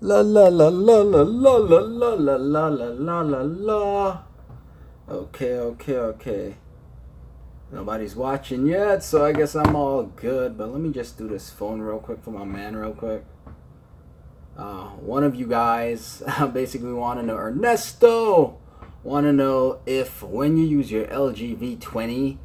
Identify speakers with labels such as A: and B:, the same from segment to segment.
A: La la la la la la la la la la la la la la. Okay, okay, okay. Nobody's watching yet, so I guess I'm all good. But let me just do this phone real quick for my man, real quick. One of you guys basically want to know, Ernesto, want to know if when you use your LG V20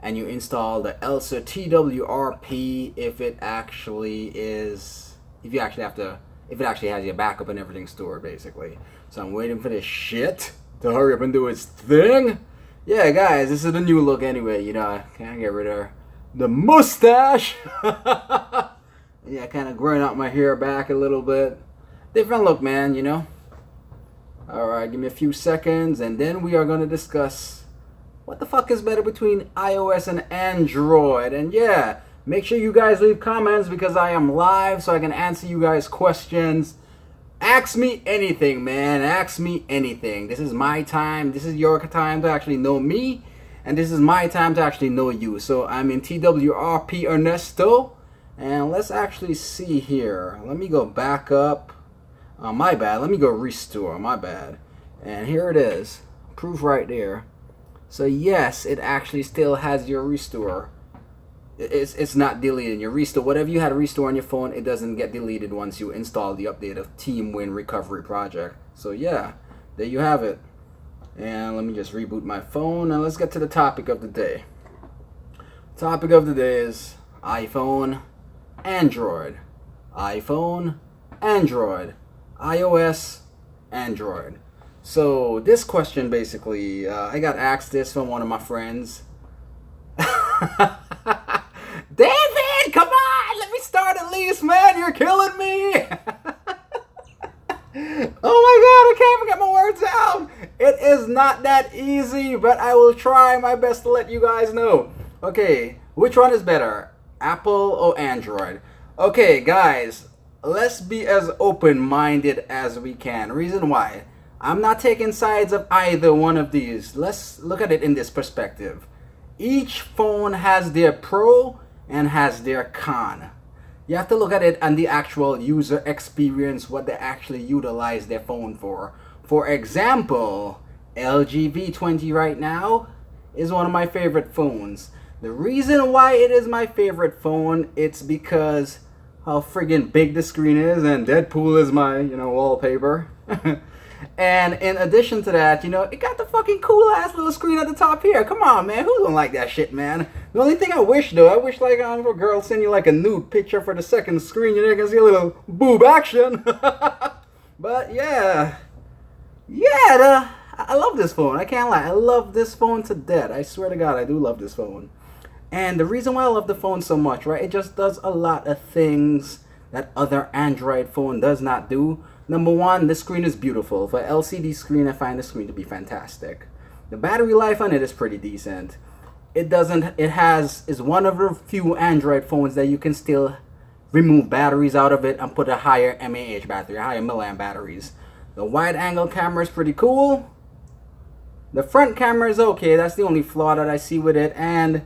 A: and you install the ELSA TWRP, if it actually is, if you actually have to, if it actually has your backup and everything stored, basically. So I'm waiting for this shit to hurry up and do its thing. Yeah, guys, this is the new look anyway. You know, I can't get rid of the mustache. Yeah, kind of growing out my hair back a little bit. Different look, man, you know. Alright, give me a few seconds, and then we are going to discuss what the fuck is better between iOS and Android. And yeah, make sure you guys leave comments because I am live so I can answer you guys' questions. Ask me anything, man. Ask me anything. This is my time. This is your time to actually know me. And this is my time to actually know you. So I'm in TWRP Ernesto. And let's actually see here. Let me go back up. My bad. Let me go restore. My bad. And here it is. Proof right there. So yes, it actually still has your restore. It's not deleting your restore. Whatever you had to restore on your phone, it doesn't get deleted once you install the update of TeamWin Recovery Project. So yeah, there you have it. And let me just reboot my phone and let's get to the topic of the day. Topic of the day is iPhone, Android. iPhone, Android. iOS, Android. So this question basically, I got asked this from one of my friends. David, come on, let me start at least, man. You're killing me. Oh my god, I can't even get my words out. It is not that easy, but I will try my best to let you guys know. Okay, which one is better, Apple or Android? Okay, guys, let's be as open-minded as we can. Reason why? I'm not taking sides of either one of these. Let's look at it in this perspective. Each phone has their pro and has their con. You have to look at it and the actual user experience, what they actually utilize their phone for. For example, LG V20 right now is one of my favorite phones. The reason why it is my favorite phone, it's because how friggin' big the screen is and Deadpool is my, wallpaper. And in addition to that, it got the fucking cool ass little screen at the top here. Come on, man. Who don't like that shit, man? The only thing I wish, though, I wish like a girl send you like a nude picture for the second screen. You can see a little boob action. But yeah. Yeah, I love this phone. I can't lie. I love this phone to death. I swear to God, I do love this phone. And the reason why I love the phone so much, right? It just does a lot of things that other Android phone does not do. Number one, the screen is beautiful. For LCD screen, I find the screen to be fantastic. The battery life on it is pretty decent. Is one of the few Android phones that you can still remove batteries out of it and put a higher mAh battery, higher milliamp batteries. The wide angle camera is pretty cool. The front camera is okay. That's the only flaw that I see with it. And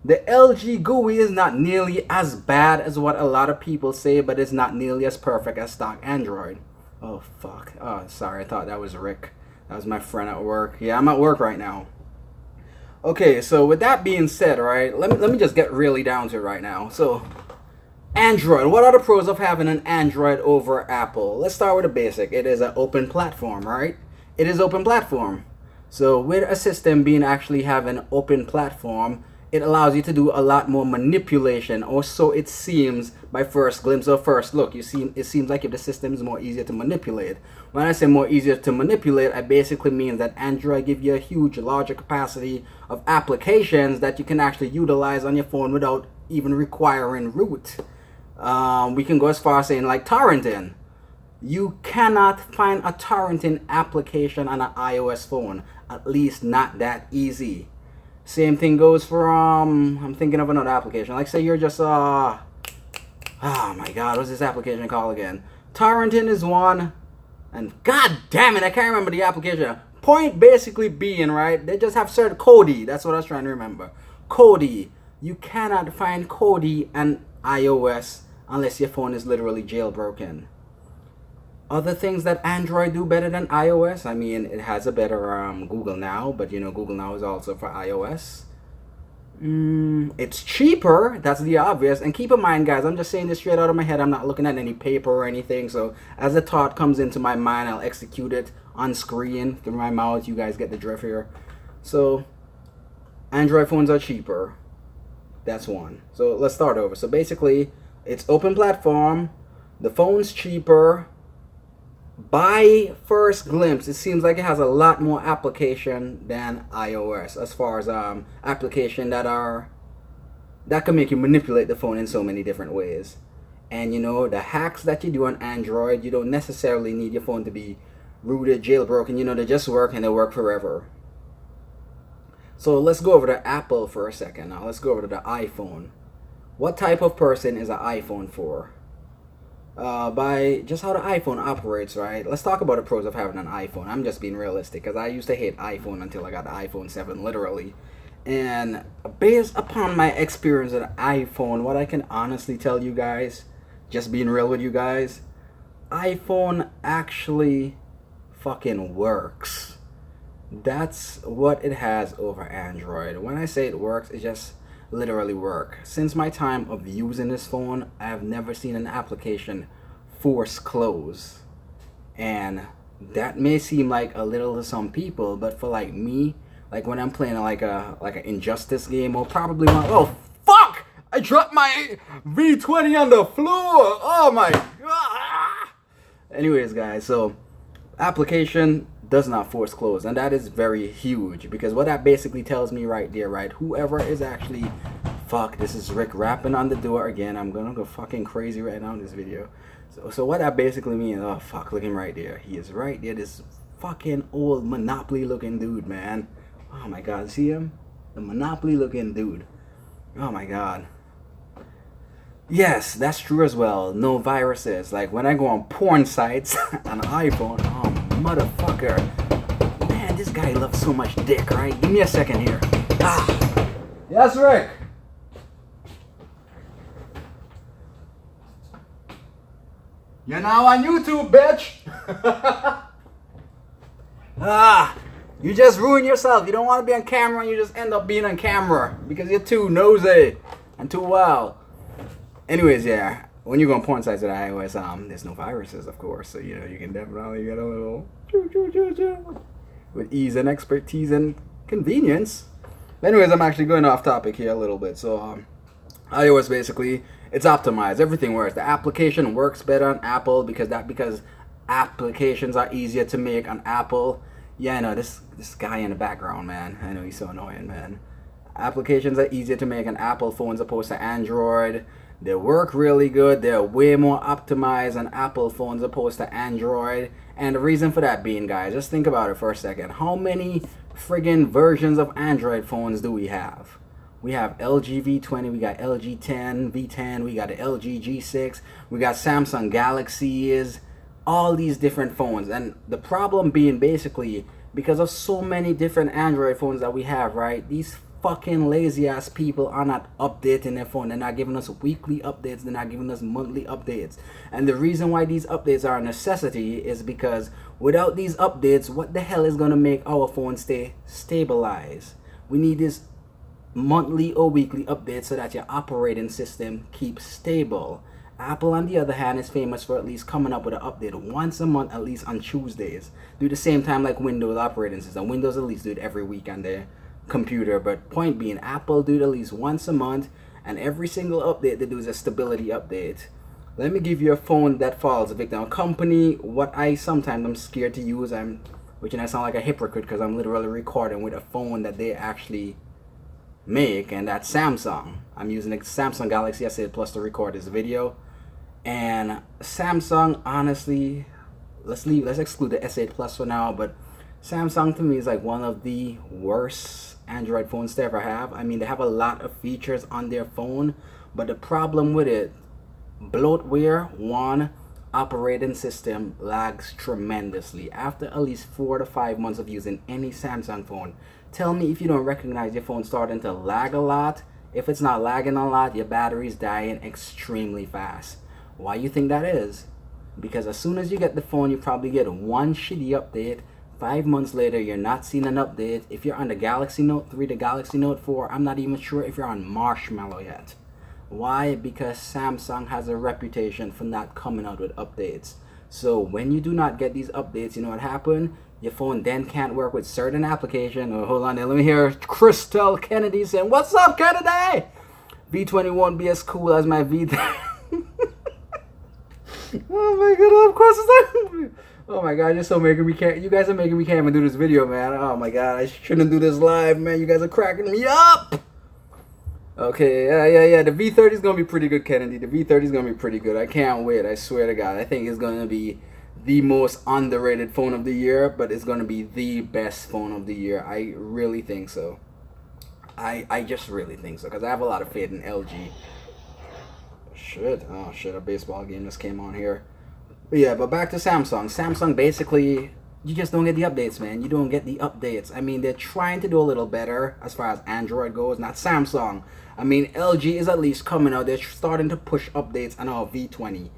A: the LG GUI is not nearly as bad as what a lot of people say, but it's not nearly as perfect as stock Android. Oh, fuck. Oh, sorry. I thought that was Rick. That was my friend at work. Yeah, I'm at work right now. Okay, so with that being said, right, let me just get really down to it right now. So, Android. What are the pros of having an Android over Apple? Let's start with the basic. It is an open platform, right? It is open platform. So, with a system being actually have an open platform, it allows you to do a lot more manipulation, or so it seems by first glimpse or first look. It seems like if the system is more easier to manipulate. When I say more easier to manipulate, I basically mean that Android gives you a huge, larger capacity of applications that you can actually utilize on your phone without even requiring root. We can go as far as saying like torrenting. You cannot find a torrenting application on an iOS phone, at least not that easy. Same thing goes for, I'm thinking of another application. Like say you're just, oh my god, what's this application called again? Torrenting is one, and god damn it, I can't remember the application. Point basically being, right, they just have certain Kodi, that's what I was trying to remember. Kodi. You cannot find Kodi on iOS unless your phone is literally jailbroken. Other things that Android do better than iOS, I mean, it has a better Google Now, but you know, Google Now is also for iOS. It's cheaper, that's the obvious. And keep in mind, guys, I'm just saying this straight out of my head. I'm not looking at any paper or anything. So as the thought comes into my mind, I'll execute it on screen through my mouth. You guys get the drift here. So Android phones are cheaper. That's one. So let's start over. So basically, it's open platform. The phone's cheaper. By first glimpse, it seems like it has a lot more application than iOS, as far as application that can make you manipulate the phone in so many different ways. And you know, the hacks that you do on Android, you don't necessarily need your phone to be rooted, jailbroken. You know, they just work and they work forever. So let's go over to Apple for a second. Now let's go over to the iPhone. What type of person is an iPhone for? By just how the iPhone operates, right? Let's talk about the pros of having an iPhone. I'm just being realistic, because I used to hate iPhone until I got the iPhone 7, literally. And based upon my experience with iPhone, what I can honestly tell you guys, just being real with you guys, iPhone actually fucking works. That's what it has over Android. When I say it works, it just literally work. Since my time of using this phone, I have never seen an application force close. And that may seem like a little to some people, but for like me, like when I'm playing like an Injustice game, or probably one, oh fuck! I dropped my V20 on the floor! Oh my god! Anyways guys, so application does not force close, and that is very huge, because what that basically tells me right there, right, whoever is actually, fuck, this is Rick rapping on the door again. I'm gonna go fucking crazy right now in this video. So what that basically means, oh fuck, look him right there, he is right there, this fucking old Monopoly looking dude, man. Oh my god, see him, the Monopoly looking dude. Oh my god. Yes, that's true as well. No viruses. Like when I go on porn sites on an iPhone, oh motherfucker. Man, this guy loves so much dick, right? Give me a second here. Ah. Yes, Rick. You're now on YouTube, bitch. You just ruin yourself. You don't want to be on camera, and you just end up being on camera because you're too nosy and too wild. Anyways, yeah, when you go on porn sites with iOS, there's no viruses, of course, so you know you can definitely get a little with ease and expertise and convenience. But anyways, I'm actually going off topic here a little bit. So iOS, basically, it's optimized. Everything works. The application works better on Apple because applications are easier to make on Apple. Yeah, I know this guy in the background, man. I know he's so annoying, man. Applications are easier to make on Apple phones opposed to Android. They work really good. They're way more optimized on Apple phones opposed to Android. And the reason for that being, guys, just think about it for a second. How many friggin' versions of Android phones do we have? We have LG V20, we got LG 10, V10, we got the LG G6, we got Samsung Galaxies, all these different phones. And the problem being basically, because of so many different Android phones that we have, right? These fucking lazy ass people are not updating their phone. They're not giving us weekly updates. They're not giving us monthly updates. And the reason why these updates are a necessity is because without these updates, what the hell is going to make our phone stay stabilized? We need this monthly or weekly updates so that your operating system keeps stable. Apple, on the other hand, is famous for at least coming up with an update once a month, at least on Tuesdays. Do the same time like Windows operating system. Windows at least do it every week on their computer, but point being, Apple do it at least once a month, and every single update they do is a stability update. Let me give you a phone that falls victim. A company, what I sometimes am scared to use, which I sound like a hypocrite because I'm literally recording with a phone that they actually make, and that's Samsung. I'm using a Samsung Galaxy S8 Plus to record this video, and Samsung, honestly, let's exclude the S8 Plus for now, but Samsung to me is like one of the worst Android phones to ever have. I mean, they have a lot of features on their phone, but the problem with it, bloatware, one, operating system lags tremendously. After at least 4 to 5 months of using any Samsung phone, tell me if you don't recognize your phone starting to lag a lot. If it's not lagging a lot, your battery's dying extremely fast. Why you think that is? Because as soon as you get the phone, you probably get one shitty update. 5 months later, you're not seeing an update. If you're on the Galaxy Note 3, the Galaxy Note 4, I'm not even sure if you're on Marshmallow yet. Why? Because Samsung has a reputation for not coming out with updates. So when you do not get these updates, you know what happened? Your phone then can't work with certain application. Oh, hold on there. Let me hear Crystal Kennedy saying, "What's up, Kennedy?" V20 won't be as cool as my V. Oh my god, of course it's not. Oh my god, you're so making me can't. You guys are making me can't even do this video, man. Oh my god, I shouldn't do this live, man. You guys are cracking me up. Okay, yeah. The V30 is gonna be pretty good, Kennedy. The V30 is gonna be pretty good. I can't wait. I swear to God, I think it's gonna be the most underrated phone of the year, but it's gonna be the best phone of the year. I really think so. I just really think so because I have a lot of faith in LG. Oh shit, a baseball game just came on here. But yeah, but back to Samsung. Samsung basically, you just don't get the updates, man. You don't get the updates. I mean, they're trying to do a little better as far as Android goes, not Samsung. I mean, LG is at least coming out. They're starting to push updates on our V20.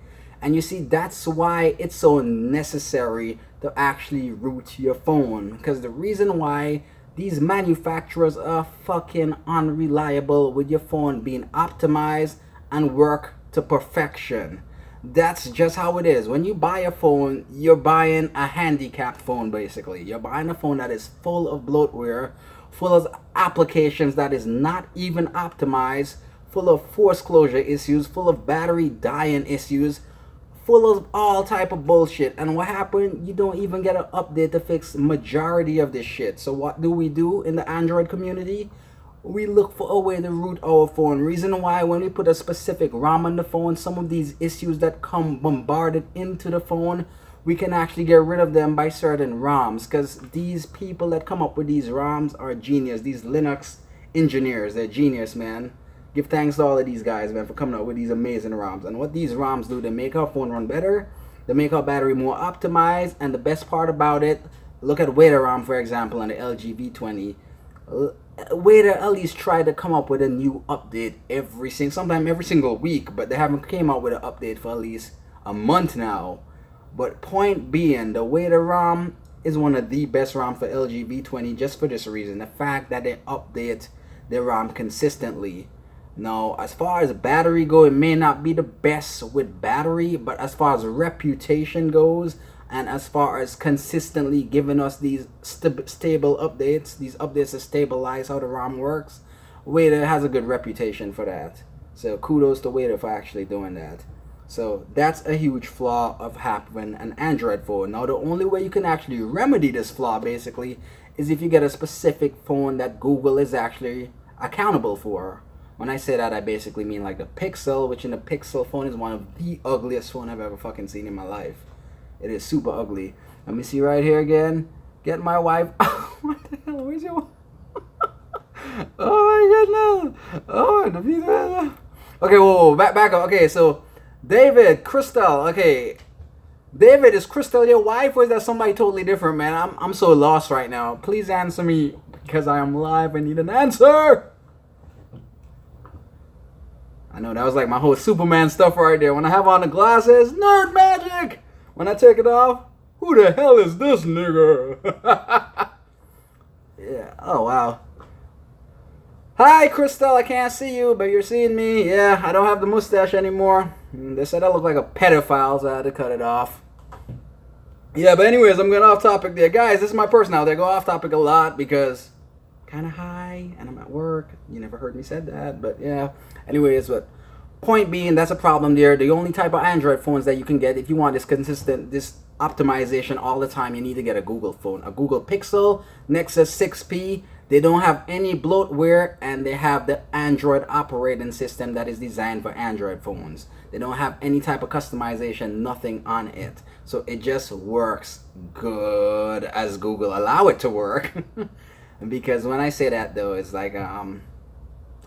A: And you see, that's why it's so necessary to actually root your phone. Because the reason why these manufacturers are fucking unreliable with your phone being optimized and work to perfection. That's just how it is. When you buy a phone, you're buying a handicapped phone, basically. You're buying a phone that is full of bloatware, full of applications that is not even optimized, full of force closure issues, full of battery dying issues, full of all type of bullshit. And what happened? You don't even get an update to fix majority of this shit. So what do we do in the Android community? We look for a way to root our phone. Reason why when we put a specific ROM on the phone, some of these issues that come bombarded into the phone, we can actually get rid of them by certain ROMs. Because these people that come up with these ROMs are genius. These Linux engineers, they're genius, man. Give thanks to all of these guys, man, for coming up with these amazing ROMs. And what these ROMs do, they make our phone run better. They make our battery more optimized. And the best part about it, look at Weta ROM, for example, on the LG V20. Weta at least try to come up with a new update sometime every single week, but they haven't came out with an update for at least a month now. But point being, the Weta ROM is one of the best ROM for LG V20 just for this reason, the fact that they update their ROM consistently. Now, as far as battery go, it may not be the best with battery, but as far as reputation goes, and as far as consistently giving us these stable updates, these updates to stabilize how the ROM works, Weta has a good reputation for that. So kudos to Weta for actually doing that. So that's a huge flaw of having an Android phone. Now the only way you can actually remedy this flaw basically is if you get a specific phone that Google is actually accountable for. When I say that, I basically mean like the Pixel, which in the Pixel phone is one of the ugliest phone I've ever fucking seen in my life. It is super ugly. Let me see right here again. Get my wife. What the hell? Where's your wife? Oh my goodness. Oh, the video. Okay, whoa. Back up. Okay, so David, Crystal. Okay, David, is Crystal your wife or is that somebody totally different, man? I'm so lost right now. Please answer me because I am live. I need an answer. I know that was like my whole Superman stuff right there. When I have on the glasses, nerd magic. When I take it off, who the hell is this nigga? Yeah. Oh, wow. Hi, Crystal. I can't see you, but you're seeing me. Yeah, I don't have the mustache anymore. They said I look like a pedophile, so I had to cut it off. Yeah, but anyways, I'm going off topic there. Guys, this is my personality. I go off topic a lot because kind of high and I'm at work. You never heard me said that, but yeah. Anyways, but point being, that's a problem there. The only type of Android phones that you can get if you want this consistent, this optimization all the time, you need to get a Google phone. A Google Pixel, Nexus 6P. They don't have any bloatware and they have the Android operating system that is designed for Android phones. They don't have any type of customization, nothing on it. So it just works good as Google allow it to work. Because when I say that though, it's like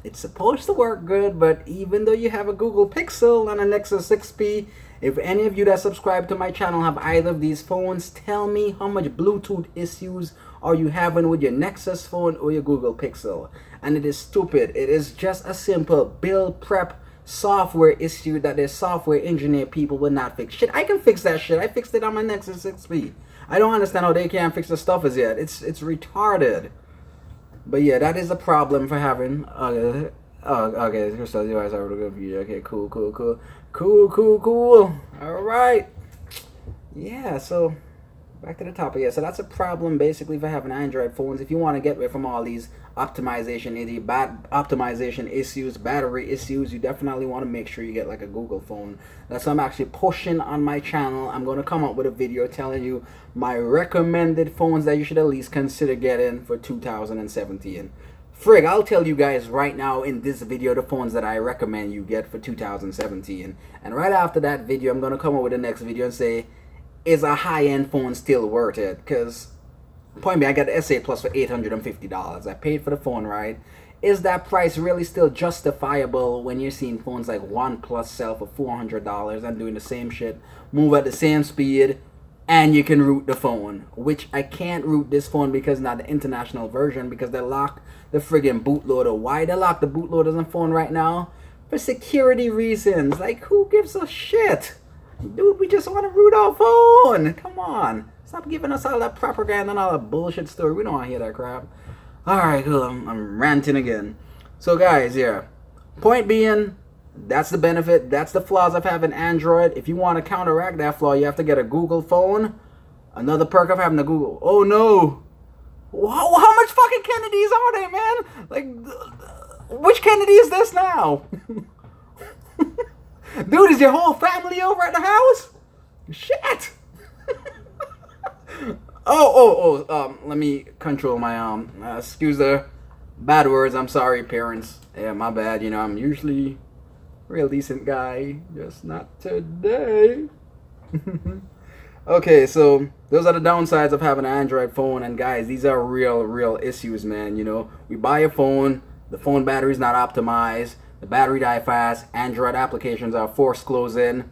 A: it's supposed to work good, but even though you have a Google Pixel and a Nexus 6P, if any of you that subscribe to my channel have either of these phones, tell me how much Bluetooth issues are you having with your Nexus phone or your Google Pixel. And it is stupid. It is just a simple build prep software issue that their software engineer people would not fix. Shit, I can fix that shit. I fixed it on my Nexus 6P. I don't understand how they can't fix the stuff as yet. It's retarded. But yeah, that is a problem for having. Okay, Crystal, you guys have a good video. Okay, cool. All right. Yeah, so back to the topic. Yeah, so that's a problem basically for having Android phones. If you want to get away from all these optimization issues, battery issues, you definitely want to make sure you get like a Google phone. That's what I'm actually pushing on my channel. I'm going to come up with a video telling you my recommended phones that you should at least consider getting for 2017. Frig, I'll tell you guys right now in this video the phones that I recommend you get for 2017. And right after that video, I'm going to come up with the next video and say, is a high-end phone still worth it? Because, point being, I got the S8 Plus for $850. I paid for the phone, right? Is that price really still justifiable when you're seeing phones like OnePlus sell for $400 and doing the same shit, move at the same speed, and you can root the phone? Which I can't root this phone because not the international version, because they locked the friggin' bootloader. Why they lock the bootloaders on phone right now? For security reasons. Like, who gives a shit? Dude, we just want to root our phone. Come on. Stop giving us all that propaganda and all that bullshit story. We don't want to hear that crap. Alright, cool. I'm ranting again. So, guys, yeah. Point being, that's the benefit. That's the flaws of having Android. If you want to counteract that flaw, you have to get a Google phone. Another perk of having a Google. Oh, no. How much fucking Kennedys are there, man? Like, which Kennedy is this now? Dude, is your whole family over at the house? Shit. Let me control my excuse the bad words. I'm sorry, parents. Yeah, my bad. You know, I'm usually a real decent guy, just not today. Okay, so those are the downsides of having an Android phone, and guys, these are real issues, man. You know, we buy a phone, the phone battery's not optimized, the battery die fast, Android applications are forced closing,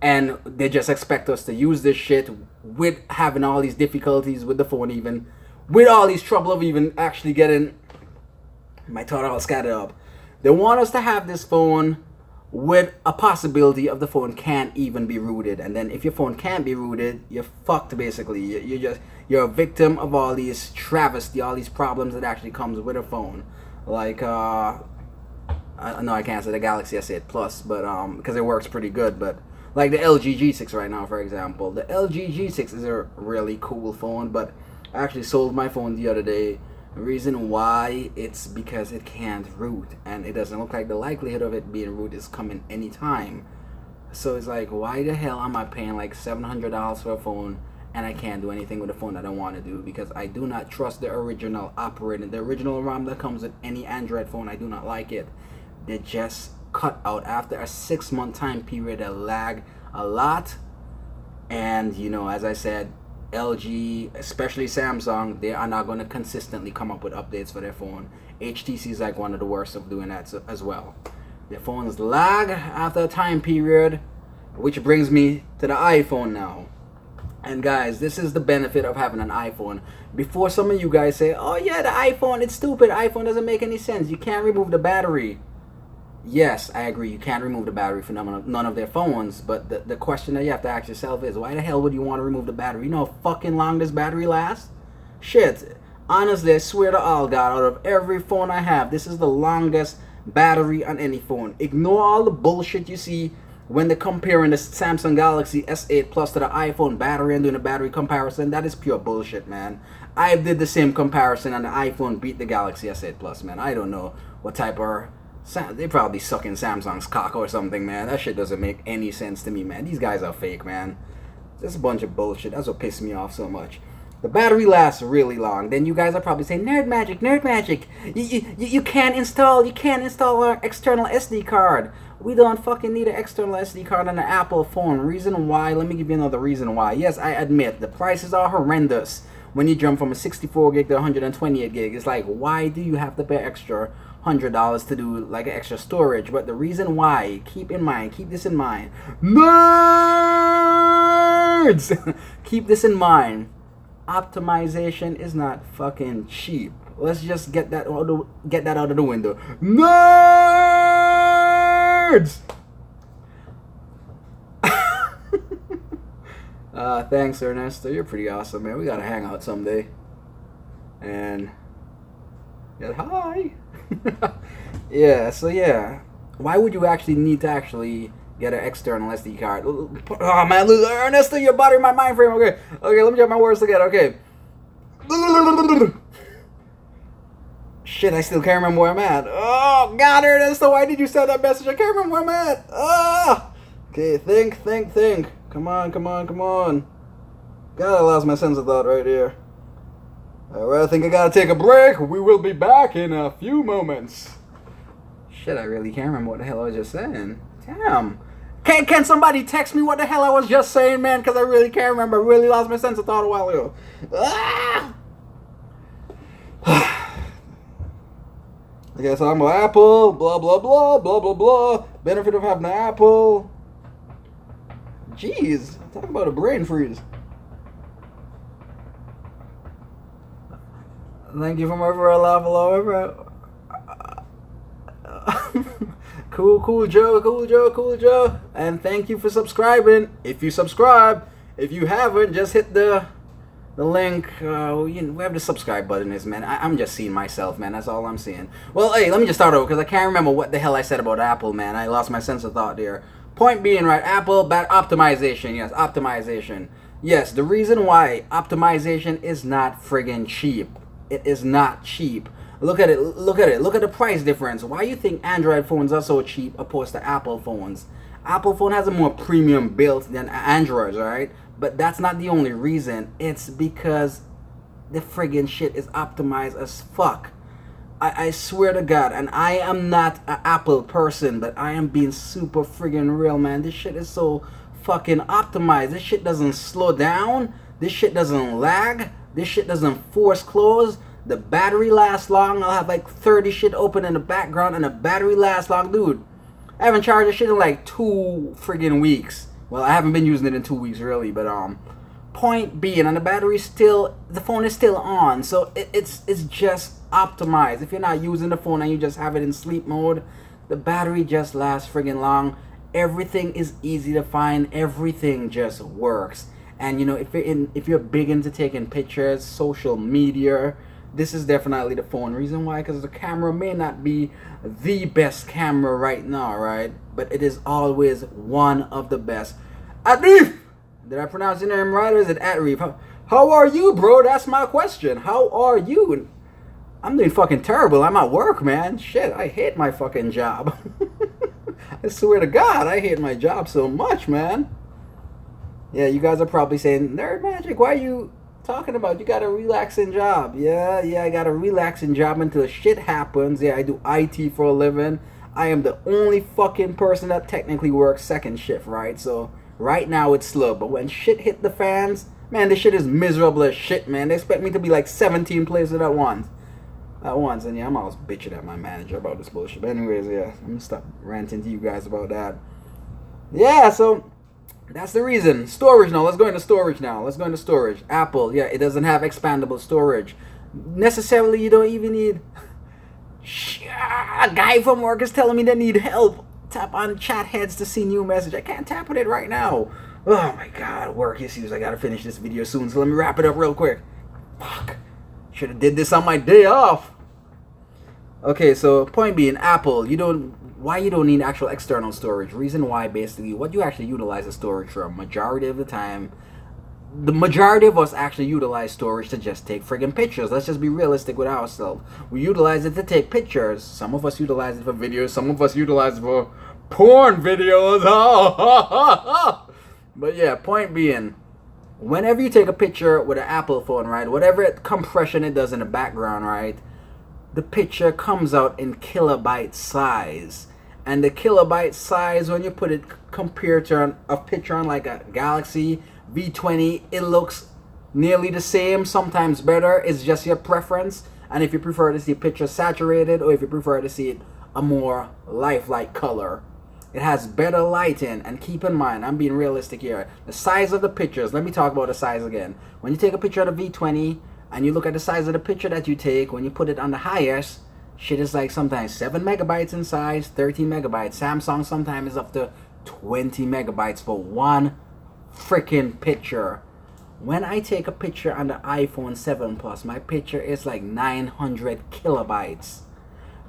A: and they just expect us to use this shit with having all these difficulties with the phone, even with all these trouble of even actually getting my thought all scattered up. They want us to have this phone with a possibility of the phone can't even be rooted, and then if your phone can't be rooted, you're fucked basically. You're a victim of all these travesty, all these problems that actually comes with a phone. Like no, I can't say the Galaxy S8 Plus, but because it works pretty good. But like the LG G6 right now, for example, the LG G6 is a really cool phone, but I actually sold my phone the other day. The reason why, it's because it can't root, and it doesn't look like the likelihood of it being root is coming anytime. So it's like, why the hell am I paying like $700 for a phone and I can't do anything with the phone that I want to do? Because I do not trust the original operating, the original ROM that comes with any Android phone. I do not like it. They just cut out after a 6-month time period. They lag a lot, and you know, as I said, LG, especially Samsung, they are not going to consistently come up with updates for their phone. HTC is like one of the worst of doing that as well. Their phones lag after a time period, which brings me to the iPhone now. And guys, this is the benefit of having an iPhone. Before some of you guys say, oh yeah, the iPhone, it's stupid, iPhone doesn't make any sense, you can't remove the battery. Yes, I agree, you can't remove the battery for none of their phones, but the question that you have to ask yourself is, why the hell would you want to remove the battery? You know how fucking long this battery lasts? Shit, honestly, I swear to all God, out of every phone I have, this is the longest battery on any phone. Ignore all the bullshit you see when they're comparing the Samsung Galaxy S8 Plus to the iPhone battery and doing a battery comparison. That is pure bullshit, man. I did the same comparison and the iPhone beat the Galaxy S8 Plus, man. I don't know what type of... They probably sucking Samsung's cock or something, man. That shit doesn't make any sense to me, man. These guys are fake, man. Just a bunch of bullshit. That's what pisses me off so much. The battery lasts really long. Then you guys are probably saying, Nerd Magic, Nerd Magic. You can't install an external SD card. We don't fucking need an external SD card on an Apple phone. Reason why? Let me give you another reason why. Yes, I admit, the prices are horrendous when you jump from a 64 gig to 128 gig. It's like, why do you have to pay extra $100 to do like extra storage? But the reason why, keep this in mind, nerds, keep this in mind, optimization is not fucking cheap. Let's just get that out of the window, nerds. words. Thanks, Ernesto. You're pretty awesome, man. We gotta hang out someday. And yeah, hi. Yeah. So yeah, why would you actually need to actually get an external SD card? Oh man, Ernesto, you're bothering my mind frame. Okay, let me get my words together. Okay. Shit, I still can't remember where I'm at. Oh God, Ernesto, why did you send that message? I can't remember where I'm at. Ah. Okay, think. Come on. God, I lost my sense of thought right here. Alright, I think I gotta take a break. We will be back in a few moments. Shit, I really can't remember what the hell I was just saying. Damn. Can somebody text me what the hell I was just saying, man? Because I really can't remember. I really lost my sense of thought a while ago. Ah! Okay, so I'm about Apple, blah, blah, blah, blah, blah, blah. Benefit of having an Apple. Jeez, talk about a brain freeze. Thank you for my referral, love, Cool Joe. And thank you for subscribing. If you subscribe, if you haven't, just hit the link. Wherever the subscribe button is, man. I'm just seeing myself, man. That's all I'm seeing. Well, hey, let me just start over because I can't remember what the hell I said about Apple, man. I lost my sense of thought there. Point being, right, Apple, bad optimization. Yes, optimization. Yes, the reason why optimization is not friggin' cheap. It is not cheap. Look at it. Look at the price difference. Why you think Android phones are so cheap opposed to Apple phones? Apple phone has a more premium built than Androids, right? But that's not the only reason. It's because the friggin' shit is optimized as fuck. I swear to God, and I am not an Apple person, but I am being super friggin' real, man. This shit is so fucking optimized. This shit doesn't slow down. This shit doesn't lag. This shit doesn't force close. The battery lasts long. I'll have like 30 shit open in the background, and the battery lasts long, dude. I haven't charged this shit in like 2 friggin' weeks. Well, I haven't been using it in 2 weeks really, but point being, and the battery still, the phone is still on, so it's just optimized. If you're not using the phone and you just have it in sleep mode, the battery just lasts friggin' long. Everything is easy to find. Everything just works. And you know, if you're big into taking pictures, social media, this is definitely the phone. Reason why? Because the camera may not be the best camera right now, right? But it is always one of the best. Atrif! Did I pronounce your name right, or is it Atrif? How are you, bro? That's my question. How are you? I'm doing fucking terrible. I'm at work, man. Shit, I hate my fucking job. I swear to God, I hate my job so much, man. Yeah, you guys are probably saying, Nerd Magic, why are you talking about? You got a relaxing job. Yeah, I got a relaxing job until shit happens. Yeah, I do IT for a living. I am the only fucking person that technically works second shift, right? So right now it's slow, but when shit hit the fans, man, this shit is miserable as shit, man. They expect me to be like 17 places at once. And yeah, I'm always bitching at my manager about this bullshit. But anyways, yeah, I'm gonna stop ranting to you guys about that. Yeah, so that's the reason. Storage now. Let's go into storage now. Apple, yeah, it doesn't have expandable storage. Necessarily, you don't even need... A guy from work is telling me they need help. Tap on chat heads to see new message. I can't tap on it right now. Oh my God, work issues. I gotta finish this video soon, so let me wrap it up real quick. Fuck. Should have did this on my day off. Okay, so point being, Apple, why you don't need actual external storage. Reason why, basically, what you actually utilize the storage for, majority of the time, the majority of us actually utilize storage to just take friggin' pictures. Let's just be realistic with ourselves. We utilize it to take pictures. Some of us utilize it for videos. Some of us utilize it for porn videos. But yeah, point being, whenever you take a picture with an Apple phone, right, whatever compression it does in the background, right, the picture comes out in kilobyte size. And the kilobyte size, when you put it compared to a picture on like a Galaxy V20, it looks nearly the same, sometimes better. It's just your preference. And if you prefer to see a picture saturated, or if you prefer to see it a more lifelike color, it has better lighting. And keep in mind, I'm being realistic here, the size of the pictures. Let me talk about the size again. When you take a picture of the V20 and you look at the size of the picture that you take, when you put it on the highest, shit is like sometimes 7 megabytes in size, 13 megabytes. Samsung sometimes is up to 20 megabytes for one freaking picture. When I take a picture on the iPhone 7 Plus, my picture is like 900 kilobytes.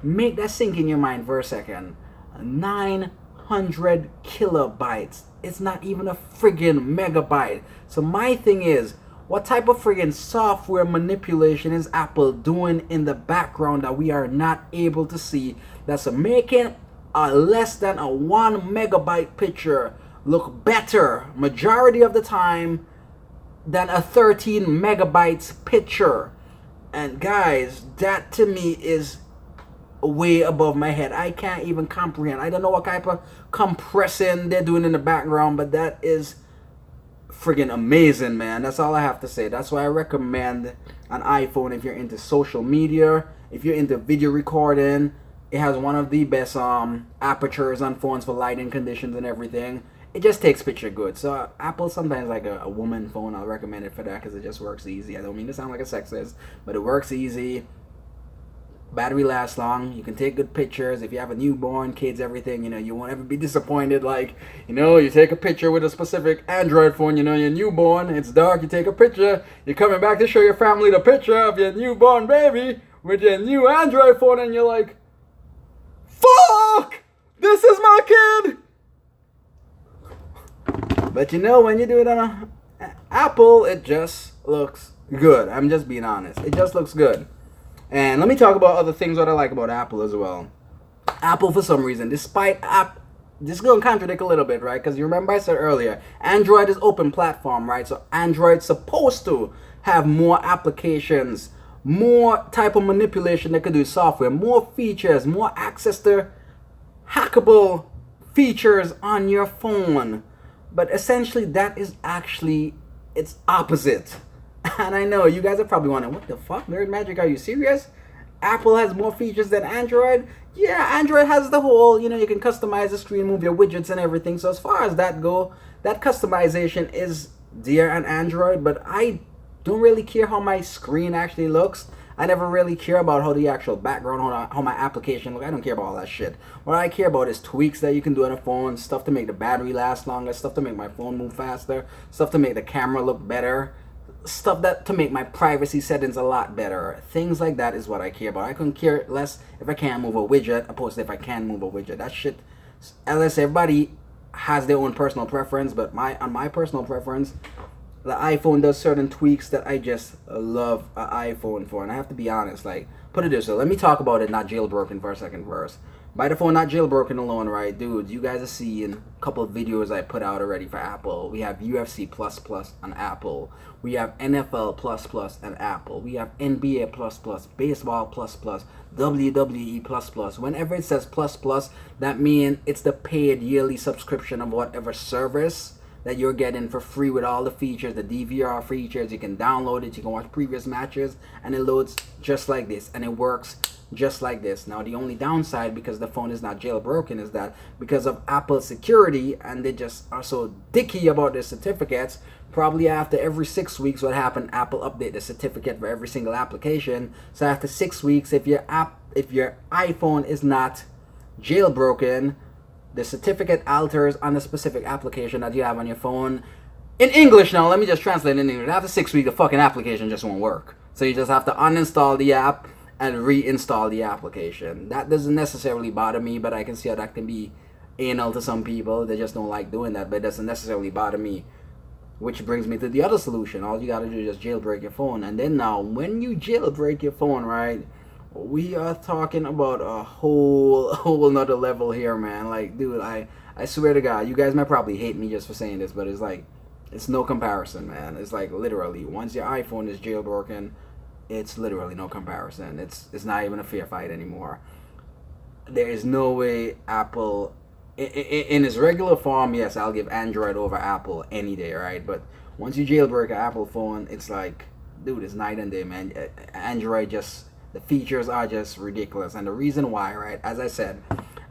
A: Make that sink in your mind for a second. 900 kilobytes. It's not even a friggin' megabyte. So my thing is, what type of friggin' software manipulation is Apple doing in the background that we are not able to see, that's making a less than a 1 megabyte picture look better majority of the time than a 13 megabytes picture? And guys, that to me is way above my head. I can't even comprehend. I don't know what type of compressing they're doing in the background, but that is friggin' amazing, man. That's all I have to say. That's why I recommend an iPhone if you're into social media, if you're into video recording. It has one of the best apertures on phones for lighting conditions and everything. It just takes picture good. So Apple sometimes like a woman phone. I'll recommend it for that because it just works easy. I don't mean to sound like a sexist, but it works easy. Battery lasts long. You can take good pictures. If you have a newborn, kids, everything, you won't ever be disappointed. Like, you take a picture with a specific Android phone, your newborn, it's dark, you take a picture, you're coming back to show your family the picture of your newborn baby with your new Android phone, and you're like, fuck! This is my kid! But when you do it on a Apple, it just looks good. I'm just being honest. It just looks good. And let me talk about other things that I like about Apple as well. Apple, for some reason, despite this is going to contradict a little bit, right? Because you remember I said earlier, Android is open platform, right? So Android's supposed to have more applications, more type of manipulation that could do software, more features, more access to hackable features on your phone. But essentially, that is actually its opposite. And I know you guys are probably wondering, what the fuck, Nerd Magic, are you serious? Apple has more features than Android? Yeah, Android has the whole, you can customize the screen, move your widgets and everything. So as far as that go, that customization is there on Android, but I don't really care how my screen actually looks. I never really care about how the actual background, how my application look. I don't care about all that shit. What I care about is tweaks that you can do on a phone, stuff to make the battery last longer, stuff to make my phone move faster, stuff to make the camera look better, stuff that to make my privacy settings a lot better. Things like that is what I care about. I couldn't care less if I can't move a widget opposed to if I can move a widget. That shit, unless everybody has their own personal preference, but on my personal preference, the iPhone does certain tweaks that I just love an iPhone for. And I have to be honest, like, put it this way, let me talk about it not jailbroken for a second first. By the phone not jailbroken alone, right, dude, you guys are seeing a couple of videos I put out already for Apple. We have UFC plus on Apple. We have NFL plus on Apple. We have NBA plus, baseball plus, WWE plus. Whenever it says plus, that means it's the paid yearly subscription of whatever service that you're getting for free with all the features, the DVR features. You can download it, you can watch previous matches, and it loads just like this, and it works just like this. Now, the only downside, because the phone is not jailbroken, is that because of Apple's security, and they just are so dicky about their certificates, probably after every 6 weeks, what happened, Apple update the certificate for every single application. So after 6 weeks, if your iPhone is not jailbroken, the certificate alters on the specific application that you have on your phone. In English now, let me just translate in English. After 6 weeks, the fucking application just won't work. So you just have to uninstall the app and reinstall the application. That doesn't necessarily bother me, but I can see how that can be anal to some people. They just don't like doing that, but it doesn't necessarily bother me. Which brings me to the other solution. All you gotta do is just jailbreak your phone. And then now, when you jailbreak your phone, right, we are talking about a whole nother level here, man. Like, dude, I swear to God, you guys might probably hate me just for saying this, but it's like, it's no comparison, man. It's like, literally, once your iPhone is jailbroken, it's literally no comparison. It's not even a fair fight anymore. There is no way Apple, in its regular form, yes, I'll give Android over Apple any day, right? But once you jailbreak an Apple phone, it's like, dude, it's night and day, man. Android just, the features are just ridiculous. And the reason why, right, as I said,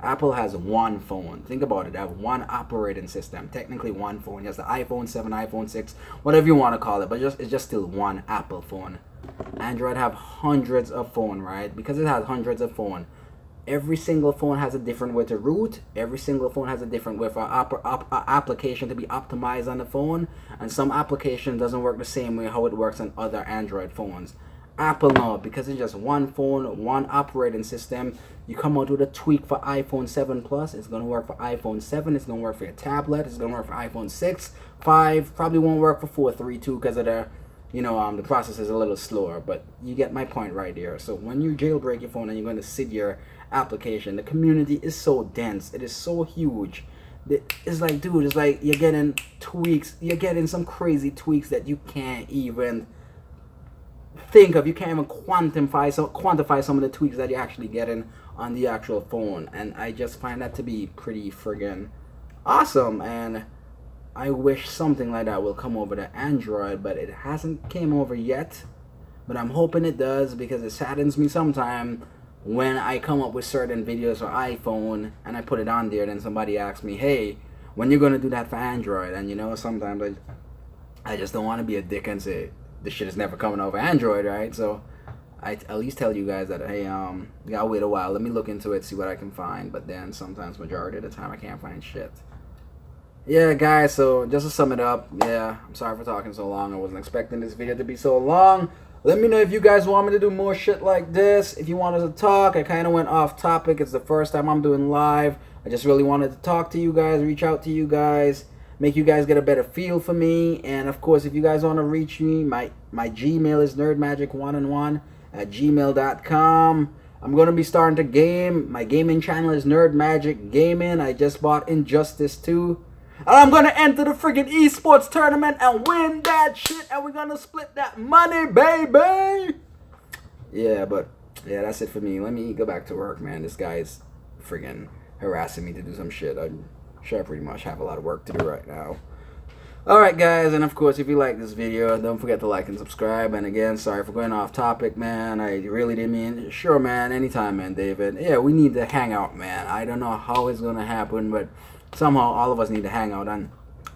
A: Apple has one phone. Think about it. They have one operating system. Technically one phone. Yes, the iPhone 7, iPhone 6, whatever you want to call it. But it's just still one Apple phone. Android have hundreds of phone, right? Because it has hundreds of phone. Every single phone has a different way to root. Every single phone has a different way for application to be optimized on the phone. And some application doesn't work the same way how it works on other Android phones. Apple, no, because it's just one phone, one operating system. You come out with a tweak for iPhone 7 Plus, it's going to work for iPhone 7. It's going to work for your tablet. It's going to work for iPhone 6, 5. Probably won't work for 4, 3, 2 because of the the process is a little slower, but you get my point right here. So when you jailbreak your phone and you're going to SID your application, the community is so dense, it is so huge. It's like, dude, it's like you're getting tweaks, you're getting some crazy tweaks that you can't even think of. You can't even quantify some of the tweaks that you're actually getting on the actual phone, and I just find that to be pretty friggin' awesome. And I wish something like that will come over to Android, but it hasn't came over yet. But I'm hoping it does, because it saddens me sometimes when I come up with certain videos for iPhone and I put it on there, then somebody asks me, hey, when you gonna do that for Android? And sometimes I just don't want to be a dick and say this shit is never coming over Android, right? So I at least tell you guys that, hey, you gotta wait a while, let me look into it, see what I can find. But then sometimes, majority of the time, I can't find shit. Yeah, guys, so just to sum it up, yeah, I'm sorry for talking so long. I wasn't expecting this video to be so long. Let me know if you guys want me to do more shit like this. If you wanted to talk, I kind of went off topic. It's the first time I'm doing live. I just really wanted to talk to you guys, reach out to you guys, make you guys get a better feel for me. And of course, if you guys want to reach me, my Gmail is nerdmagic1and1@gmail.com. I'm going to be starting to game. My gaming channel is Nerd Magic Gaming. I just bought Injustice 2. And I'm going to enter the freaking esports tournament and win that shit. And we're going to split that money, baby. Yeah, but yeah, that's it for me. Let me go back to work, man. This guy's freaking harassing me to do some shit. I'm sure I pretty much have a lot of work to do right now. Alright, guys. And of course, if you like this video, don't forget to like and subscribe. And again, sorry for going off topic, man. I really didn't mean. Sure, man. Anytime, man, David. Yeah, we need to hang out, man. I don't know how it's going to happen, but somehow all of us need to hang out. And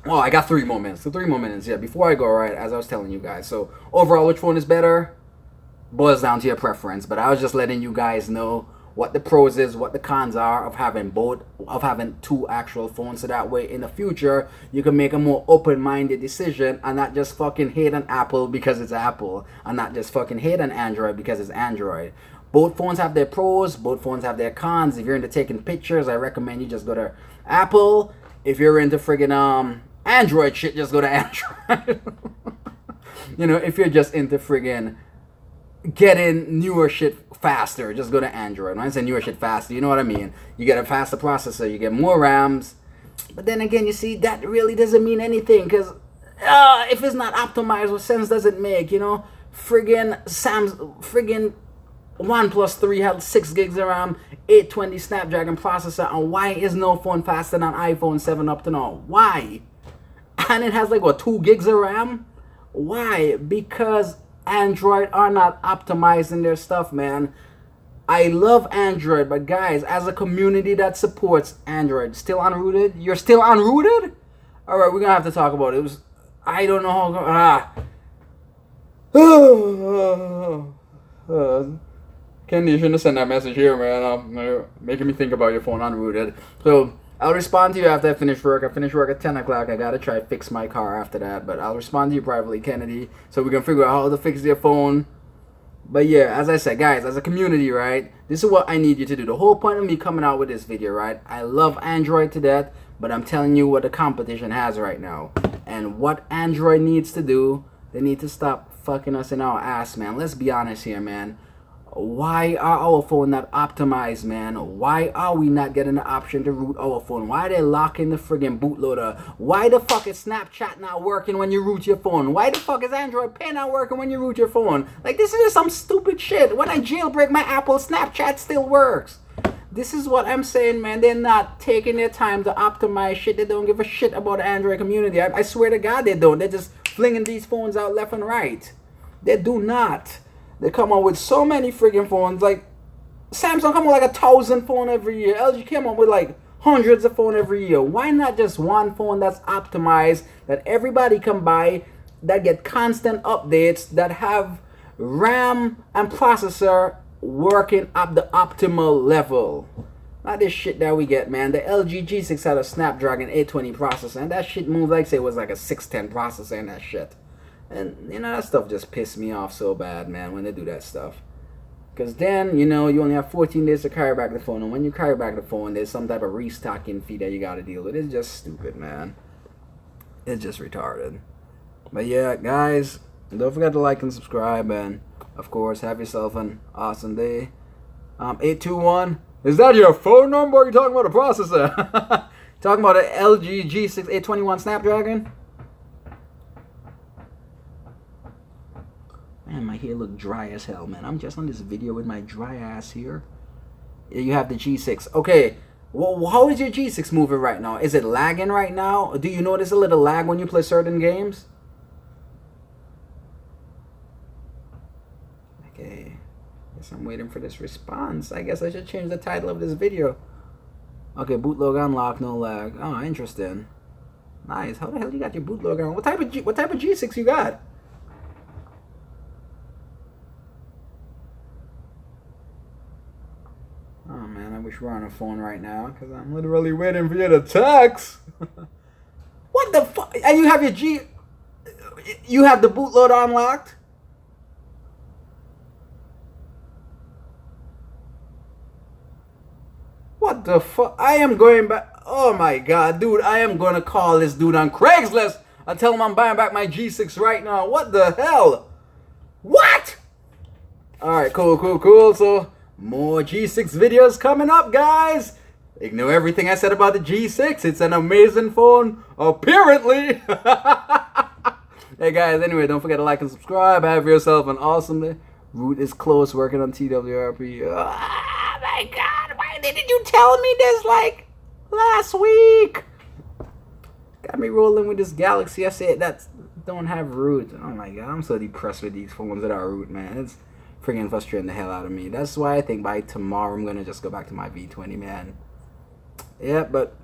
A: well, I got 3 more minutes. So 3 more minutes, yeah, before I go, right, as I was telling you guys. So overall, which one is better boils down to your preference. But I was just letting you guys know what the pros is, what the cons are of having both, of having 2 actual phones. So that way in the future you can make a more open-minded decision and not just fucking hate on Apple because it's Apple, and not just fucking hate on Android because it's Android. Both phones have their pros, both phones have their cons. If you're into taking pictures, I recommend you just go to Apple. If you're into friggin' Android shit, just go to Android. If you're just into friggin' getting newer shit faster, just go to Android. When I say newer shit faster, you know what I mean. You get a faster processor, you get more RAMs. But then again, you see, that really doesn't mean anything, because if it's not optimized, what sense does it make? Friggin' OnePlus 3 had 6 gigs of RAM, 820 Snapdragon processor, and why is no phone faster than iPhone 7 up to now? Why? And it has like, what, 2 gigs of RAM? Why? Because Android are not optimizing their stuff, man. I love Android, but guys, as a community that supports Android, still unrooted? You're still unrooted? Alright, we're gonna have to talk about it. I don't know how... Candy, you shouldn't have sent that message here, man. Making me think about your phone unrooted. So, I'll respond to you after I finish work. I finish work at 10 o'clock. I gotta try to fix my car after that. But I'll respond to you privately, Kennedy, so we can figure out how to fix your phone. But yeah, as I said, guys, as a community, right, this is what I need you to do. The whole point of me coming out with this video, right, I love Android to death, but I'm telling you what the competition has right now. And what Android needs to do, they need to stop fucking us in our ass, man. Let's be honest here, man. Why are our phone not optimized, man? Why are we not getting the option to root our phone? Why are they locking the friggin' bootloader? Why the fuck is Snapchat not working when you root your phone? Why the fuck is Android Pay not working when you root your phone? Like, this is just some stupid shit. When I jailbreak my Apple, Snapchat still works. This is what I'm saying, man. They're not taking their time to optimize shit. They don't give a shit about the Android community. I swear to God they don't. They're just flinging these phones out left and right. They do not. They come out with so many freaking phones. Like, Samsung come with like 1,000 phones every year. LG came out with like hundreds of phones every year. Why not just one phone that's optimized, that everybody can buy, that get constant updates, that have RAM and processor working at the optimal level. Not this shit that we get, man. The LG G6 had a Snapdragon 820 processor, and that shit moved like say it was like a 610 processor and that shit. And you know, that stuff just pissed me off so bad, man, when they do that stuff. Because then, you know, you only have 14 days to carry back the phone, and when you carry back the phone, there's some type of restocking fee that you gotta deal with. It's just stupid, man. It's just retarded. But yeah, guys, don't forget to like and subscribe, and of course, have yourself an awesome day. 821. Is that your phone number, or are you talking about a processor? Talking about an LG G6 821 Snapdragon? Man, my hair look dry as hell, man. I'm just on this video with my dry ass here. You have the G6. Okay, well, how is your G6 moving right now? Is it lagging right now? Do you notice a little lag when you play certain games? Okay. Guess I'm waiting for this response. I guess I should change the title of this video. Okay, bootloader unlocked, no lag. Oh, interesting. Nice. How the hell you got your bootloader on? What type of G6 you got? Oh man, I wish we were on a phone right now, because I'm literally waiting for you to text. What the fuck? And you have you have the bootloader unlocked? What the fuck? I am going back. Oh my god, dude, I am going to call this dude on Craigslist. I tell him I'm buying back my G6 right now. What the hell? What? Alright, cool. So, more G6 videos coming up, guys. Ignore everything I said about the G6. It's an amazing phone, apparently. Hey, guys, anyway, don't forget to like and subscribe. Have yourself an awesome day. Root is close, working on TWRP. Oh, my God. Why didn't you tell me this, like, last week? Got me rolling with this Galaxy S8 that don't have root. Oh, my God. I'm so depressed with these phones that are root, man. It's freaking frustrating the hell out of me. That's why I think by tomorrow I'm gonna just go back to my V20, man. Yeah, but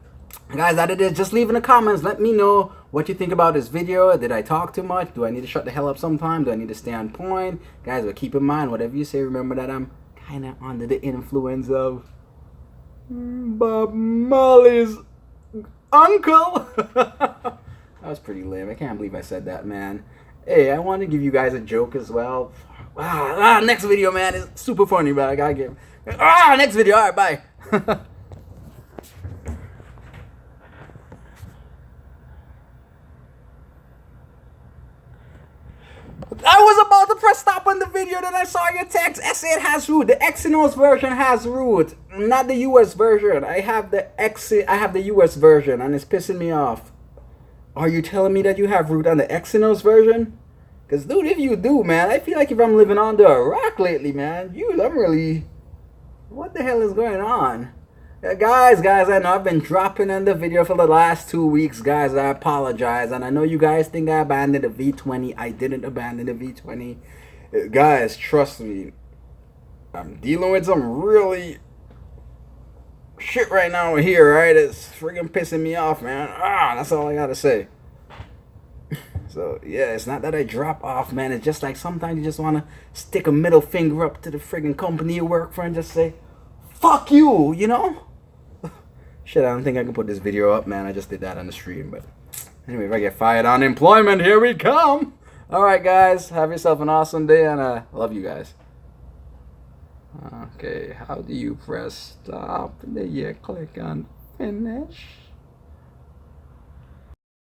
A: guys, that it is. Just leave in the comments. Let me know what you think about this video. Did I talk too much? Do I need to shut the hell up sometime? Do I need to stay on point? Guys, but keep in mind, whatever you say, remember that I'm kind of under the influence of Bob Marley's uncle. That was pretty lame. I can't believe I said that, man. Hey, I want to give you guys a joke as well. Next video, man, is super funny, but I gotta get next video. All right, bye. I was about to press stop on the video, then I saw your text. S8 has root. The Exynos version has root, not the US version. I have the US version, and it's pissing me off. Are you telling me that you have root on the Exynos version? Because, dude, if you do, man, I feel like if I'm living under a rock lately, man, I'm really... What the hell is going on? Guys, I know I've been dropping in the video for the last 2 weeks, guys. I apologize. And I know you guys think I abandoned the V20. I didn't abandon the V20. Guys, trust me. I'm dealing with some really shit right now here, right? It's freaking pissing me off, man. That's all I gotta say. So, yeah, it's not that I drop off, man. It's just like sometimes you just want to stick a middle finger up to the friggin' company you work for and just say, fuck you, you know? Shit, I don't think I can put this video up, man. I just did that on the stream, but anyway, if I get fired on unemployment, here we come. Alright, guys, have yourself an awesome day, and I love you guys. Okay, how do you press stop? Then you click on finish.